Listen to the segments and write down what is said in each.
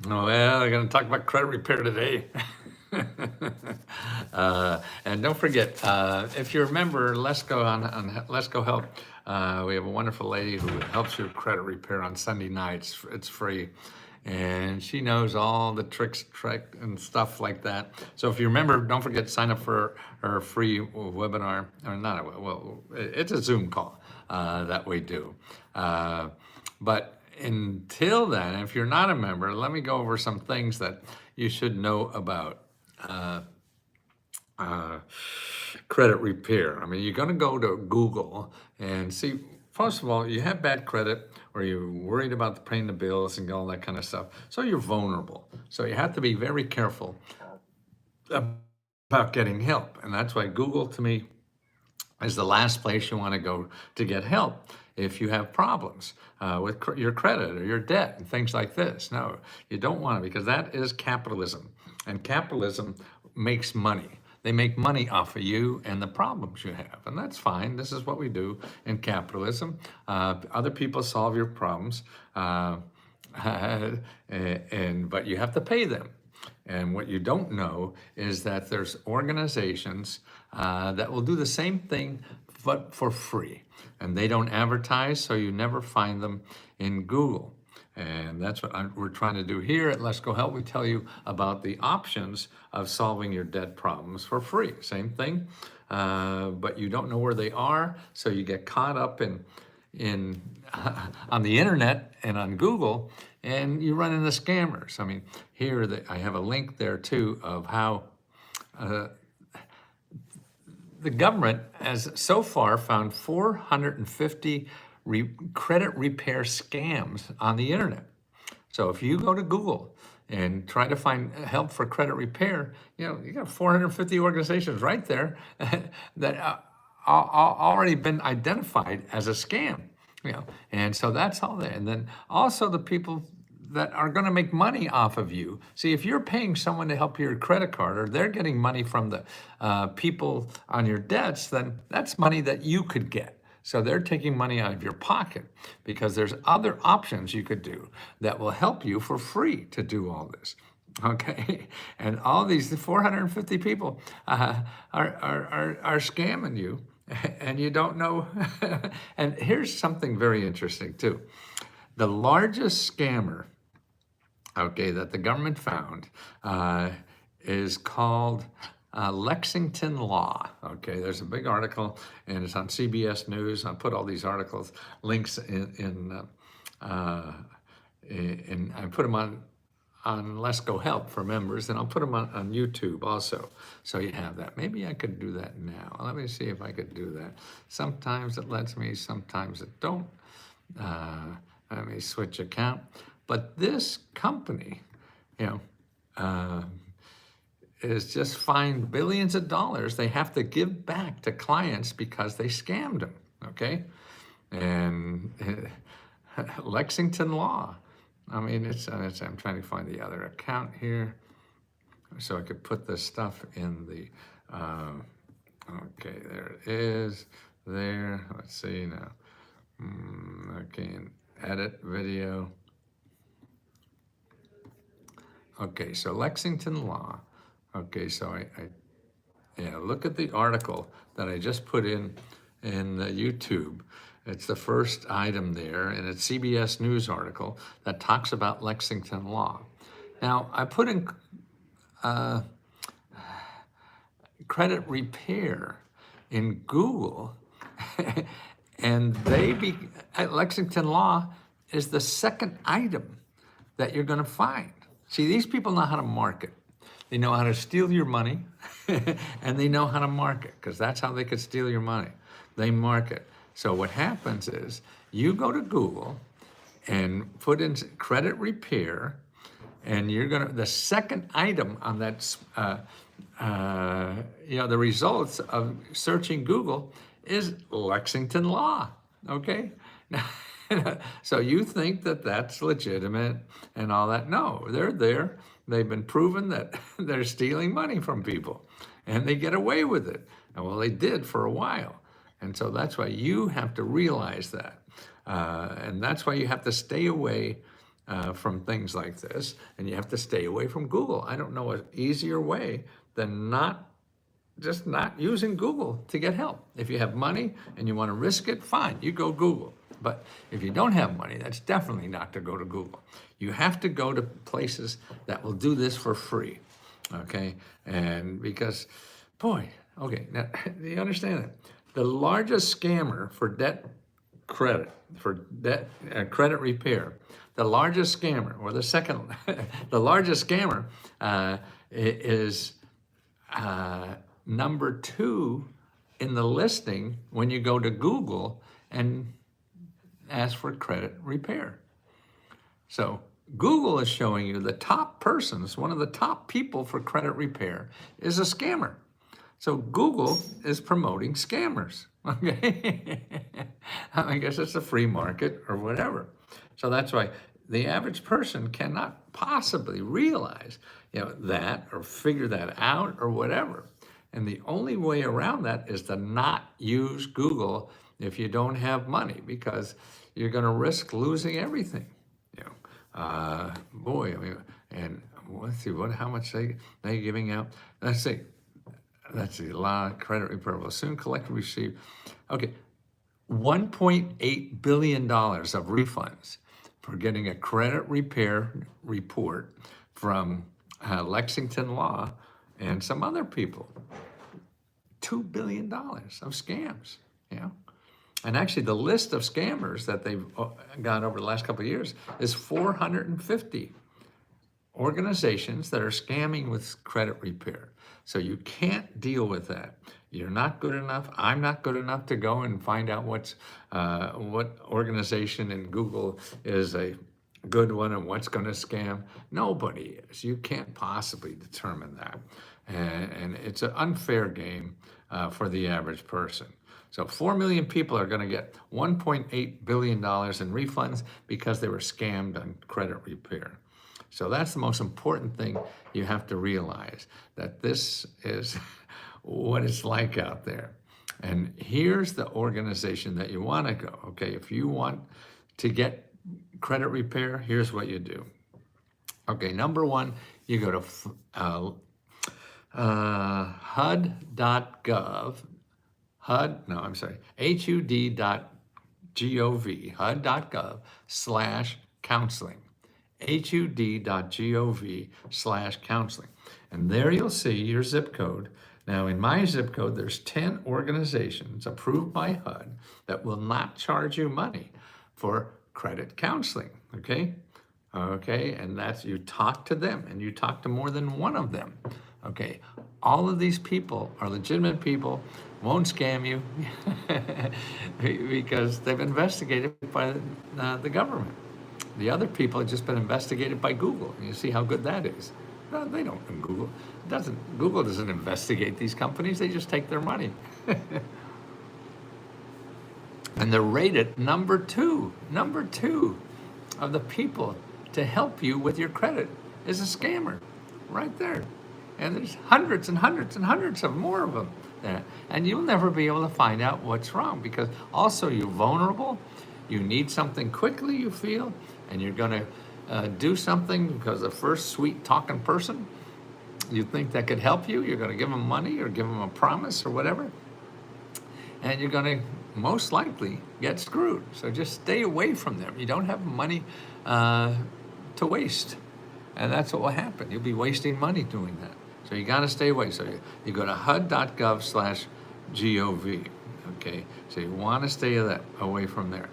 Oh, well, we're going to talk about credit repair today. And don't forget, if you remember, Let's Go on Let's Go Help, we have a wonderful lady who helps you with credit repair on Sunday nights. It's free. And she knows all the tricks, and stuff like that. So if you remember, don't forget, sign up for her free webinar, or not, well, it's a Zoom call that we do. But until then, if you're not a member, let me go over some things that you should know about uh, credit repair. I mean, you're going to go to Google and see, first of all, you have bad credit or you're worried about paying the bills and all that kind of stuff. So you're vulnerable. So you have to be very careful about getting help. And that's why Google, to me, is the last place you want to go to get help if you have problems with your credit or your debt and things like this. No, you don't want to, because that is capitalism. And capitalism makes money. They make money off of you and the problems you have. And that's fine. This is what we do in capitalism. Other people solve your problems, but you have to pay them. And what you don't know is that there's organizations that will do the same thing, but for free. And they don't advertise, so you never find them in Google. And that's what we're trying to do here at Let's Go Help. We tell you about the options of solving your debt problems for free. Same thing, but you don't know where they are, so you get caught up in on the internet and on Google, and you run into scammers. I mean, here I have a link there too of how the government has so far found 450 credit repair scams on the internet. So if you go to Google and try to find help for credit repair, you got 450 organizations right there that already been identified as a scam. And so that's all there. And then also the people that are going to make money off of you. See, if you're paying someone to help your credit card, or they're getting money from the people on your debts, then that's money that you could get. So they're taking money out of your pocket, because there's other options you could do that will help you for free to do all this. Okay, and all these 450 people are scamming you, and you don't know. And here's something very interesting too. The largest scammer, okay, that the government found is called Lexington Law. Okay, there's a big article, and it's on CBS News. I'll put all these articles, links in I put them on Let's Go Help for members, and I'll put them on YouTube also, so you have that. Maybe I could do that now. Let me see if I could do that. Sometimes it lets me, sometimes it don't. Let me switch account. But this company, is just fined billions of dollars. They have to give back to clients because they scammed them, okay? And Lexington Law. I mean, I'm trying to find the other account here so I could put this stuff in the, okay, there it is, there. Let's see now. Okay, and edit video. Okay, so Lexington Law. Okay, so yeah, look at the article that I just put in YouTube. It's the first item there, and it's CBS News article that talks about Lexington Law. Now, I put in credit repair in Google, and Lexington Law is the second item that you're going to find. See, these people know how to market. They know how to steal your money, and they know how to market, because that's how they could steal your money. They market. So what happens is you go to Google and put in credit repair, and the second item on that, the results of searching Google is Lexington Law, okay? So you think that that's legitimate and all that. No, they're there. They've been proven that they're stealing money from people, and they get away with it. And well, they did for a while. And so that's why you have to realize that. And that's why you have to stay away from things like this, and you have to stay away from Google. I don't know an easier way than just not using Google to get help. If you have money and you want to risk it, fine, you go Google. But if you don't have money, that's definitely not to go to Google. You have to go to places that will do this for free, okay? And because, boy, okay, now, do you understand that? The largest scammer for credit repair, the largest scammer, or the second, the largest scammer is number 2 in the listing when you go to Google and ask for credit repair. So Google is showing you the top persons, one of the top people for credit repair is a scammer. So Google is promoting scammers, okay? I guess it's a free market or whatever. So that's why the average person cannot possibly realize, that or figure that out or whatever. And the only way around that is to not use Google if you don't have money, because you're going to risk losing everything. Boy, I mean, and let's see, how much they giving out? Let's see, law credit repair will soon collect and receive. Okay, $1.8 billion of refunds for getting a credit repair report from Lexington Law and some other people. $2 billion of scams, And actually the list of scammers that they've got over the last couple of years is 450 organizations that are scamming with credit repair. So you can't deal with that. You're not good enough. I'm not good enough to go and find out what organization in Google is a good one and what's going to scam. Nobody is. You can't possibly determine that. And it's an unfair game for the average person. So 4 million people are going to get $1.8 billion in refunds because they were scammed on credit repair. So that's the most important thing you have to realize, that this is what it's like out there. And here's the organization that you want to go. Okay, if you want to get credit repair, here's what you do. Okay, number 1, you go to HUD.gov, HUD.gov, HUD.gov/counseling, HUD.gov/counseling. And there you'll see your zip code. Now in my zip code, there's 10 organizations approved by HUD that will not charge you money for credit counseling, okay? Okay, and that's, you talk to them, and you talk to more than one of them, okay? All of these people are legitimate people, won't scam you because they've been investigated by the government. The other people have just been investigated by Google. You see how good that is. No, they don't. Google doesn't investigate these companies. They just take their money. And they're rated number two of the people to help you with your credit is a scammer right there. And there's hundreds and hundreds and hundreds of more of them there. And you'll never be able to find out what's wrong, because also you're vulnerable. You need something quickly, you feel, and you're going to do something because the first sweet talking person you think that could help you, you're going to give them money or give them a promise or whatever, and you're going to most likely get screwed. So just stay away from them. You don't have money to waste, and that's what will happen. You'll be wasting money doing that. So you got to stay away. So you go to HUD.gov/gov. Okay, so you want to stay away from there.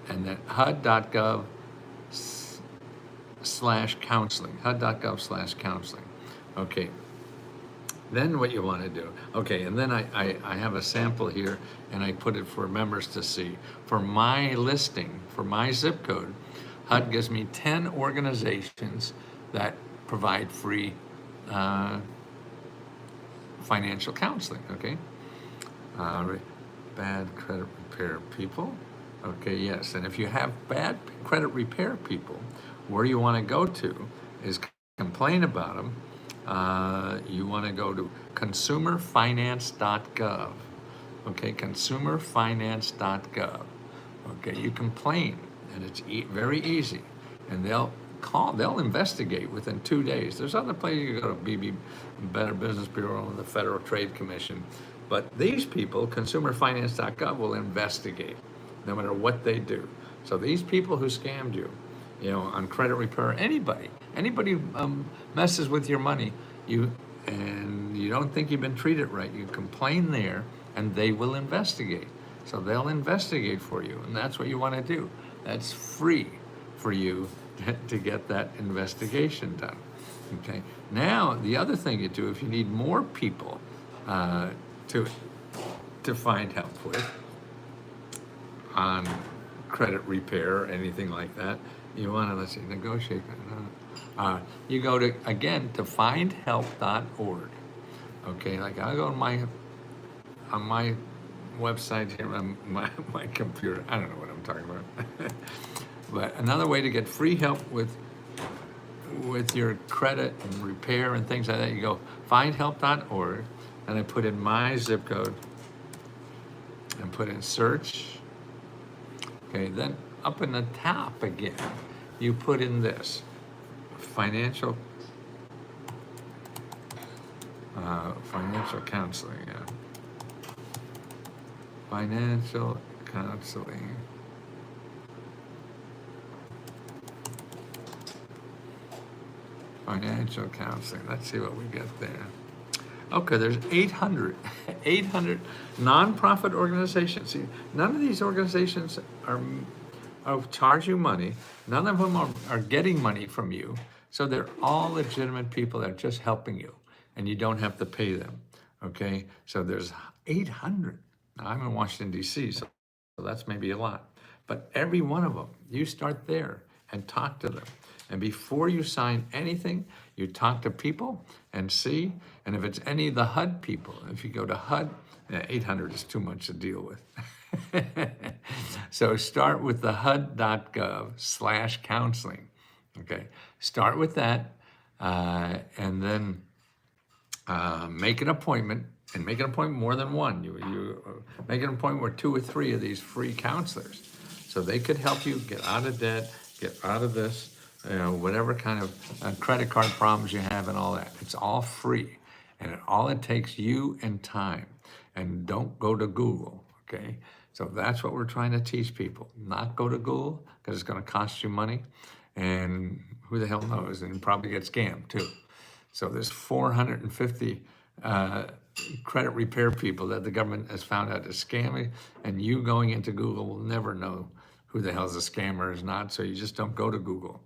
And then HUD.gov/counseling, HUD.gov/counseling. Okay, then what you want to do, okay, and then I have a sample here, and I put it for members to see. For my listing, for my zip code, HUD gives me 10 organizations that provide free financial counseling, okay? Bad credit repair people. Okay, yes, and if you have bad credit repair people, where you want to go to is complain about them. You want to go to consumerfinance.gov. Okay, consumerfinance.gov. Okay, you complain and it's very easy. And they'll investigate within 2 days. There's other places you go to, Better Business Bureau and the Federal Trade Commission. But these people, consumerfinance.gov, will investigate no matter what they do. So these people who scammed you, on credit repair, anybody messes with your money, and you don't think you've been treated right, you complain there, and they will investigate. So they'll investigate for you, and that's what you want to do. That's free for you to get that investigation done. Okay. Now, the other thing you do, if you need more people to find help with on credit repair or anything like that, you want to, let's see, negotiate. You go to, again, to findhelp.org. Okay, like I'll go on my website here on my computer. I don't know what I'm talking about. But another way to get free help with your credit and repair and things like that, you go findhelp.org, and I put in my zip code and put in search. Okay, then up in the top again, you put in this financial counseling. Yeah. Financial counseling. Financial counseling. Let's see what we get there. Okay, there's 800 nonprofit organizations. See, none of these organizations are charge you money. None of them are getting money from you. So they're all legitimate people that are just helping you, and you don't have to pay them. Okay, so there's 800. Now, I'm in Washington, D.C., so that's maybe a lot. But every one of them, you start there and talk to them. And before you sign anything, you talk to people and see. And if it's any of the HUD people, if you go to HUD, 800 is too much to deal with. So start with the HUD.gov/counseling. Okay, start with that, and then make an appointment. And make an appointment more than one. You make an appointment with 2 or 3 of these free counselors, so they could help you get out of debt, get out of this, whatever kind of credit card problems you have and all that. It's all free, and all it takes you and time. And don't go to Google, okay? So that's what we're trying to teach people. Not go to Google, because it's going to cost you money, and who the hell knows, and probably get scammed too. So there's 450 credit repair people that the government has found out to scam, and you going into Google will never know who the hell's a scammer or is not, so you just don't go to Google.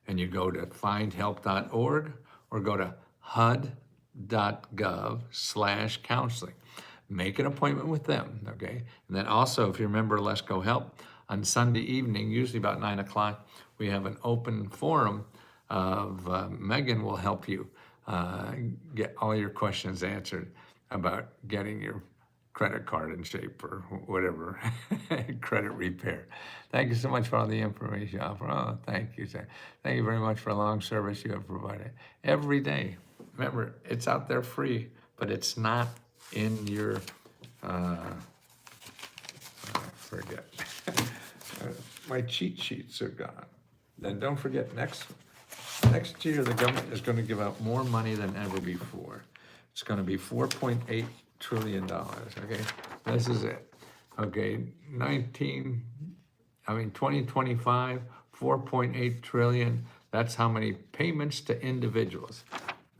And you go to findhelp.org or go to HUD.gov/counseling. Make an appointment with them, okay? And then also, if you remember Let's Go Help, on Sunday evening, usually about 9 o'clock, we have an open forum of Megan will help you get all your questions answered about getting your credit card in shape or whatever, credit repair. Thank you so much for all the information you offer. Oh, thank you, sir. Thank you very much for a long service you have provided every day. Remember, it's out there free, but it's not in your, forget. My cheat sheets are gone. Then don't forget, next year, the government is going to give out more money than ever before. It's going to be $4.8 trillion, okay? This is it. Okay, 2025, 4.8 trillion. That's how many payments to individuals.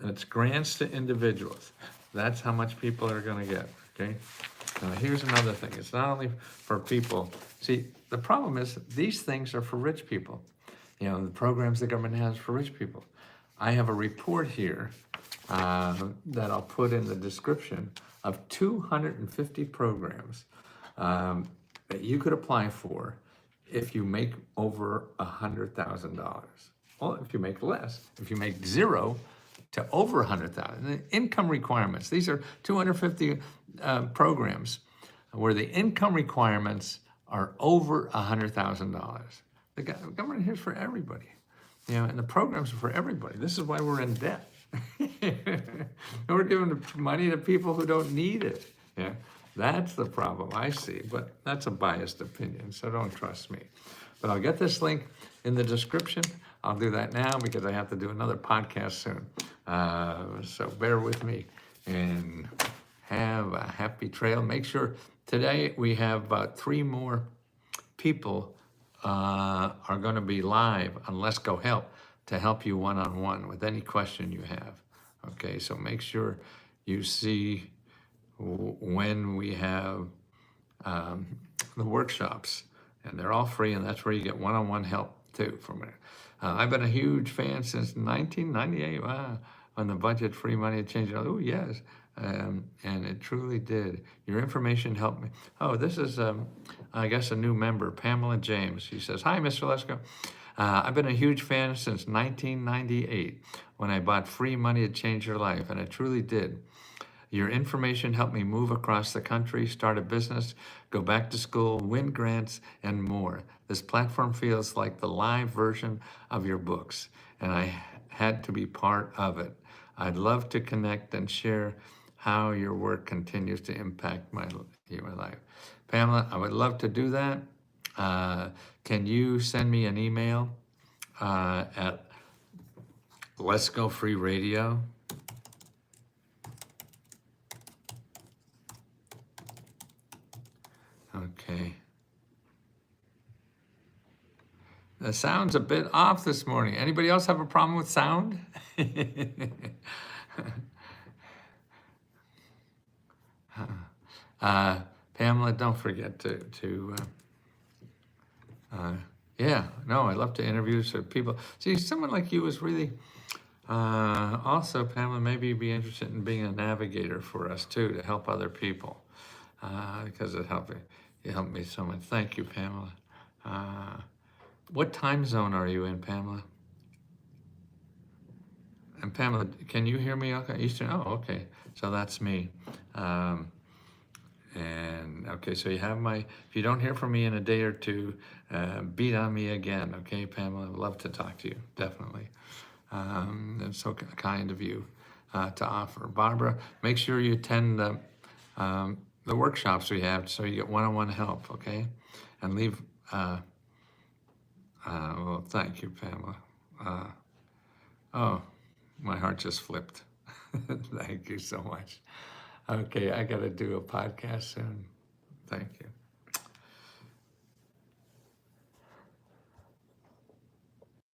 And it's grants to individuals. That's how much people are going to get, okay? Now, here's another thing. It's not only for people. See, the problem is these things are for rich people. The programs the government has for rich people. I have a report here that I'll put in the description of 250 programs that you could apply for if you make over $100,000. Well, if you make less, if you make 0 to over 100,000, the income requirements. These are 250 programs where the income requirements are over $100,000. The government here's for everybody, and the programs are for everybody. This is why we're in debt. We're giving money to people who don't need it. Yeah, that's the problem I see, but that's a biased opinion, so don't trust me. But I'll get this link in the description. I'll do that now because I have to do another podcast soon. So bear with me and have a happy trail. Make sure today we have 3 more people are going to be live on Let's Go Help to help you one-on-one with any question you have. Okay, so make sure you see when we have the workshops, and they're all free, and that's where you get one-on-one help too from it. I've been a huge fan since 1998. Wow, when the budget free money had changed. Oh yes, and it truly did. Your information helped me. Oh, this is I guess a new member, Pamela James. She says, "Hi, Mr. Lesko. I've been a huge fan since 1998 when I bought free money to change your life, and it truly did. Your information helped me move across the country, start a business, go back to school, win grants, and more. This platform feels like the live version of your books, and I had to be part of it. I'd love to connect and share how your work continues to impact my life." Pamela, I would love to do that. Can you send me an email at Let's Go Free Radio? Okay. The sound's a bit off this morning. Anybody else have a problem with sound? Pamela, don't forget to yeah, no, I love to interview people. See, someone like you is really, also, Pamela, maybe you'd be interested in being a navigator for us too, to help other people, because it helped me so much. Thank you, Pamela. What time zone are you in, Pamela? And Pamela, can you hear me okay? Eastern, oh, okay, so that's me. And okay, so you have if you don't hear from me in a day or two, beat on me again, okay, Pamela? I'd love to talk to you, definitely. It's so kind of you to offer. Barbara, make sure you attend the workshops we have so you get one-on-one help, okay? And leave, well, thank you, Pamela. Oh, my heart just flipped. Thank you so much. Okay, I got to do a podcast soon. Thank you.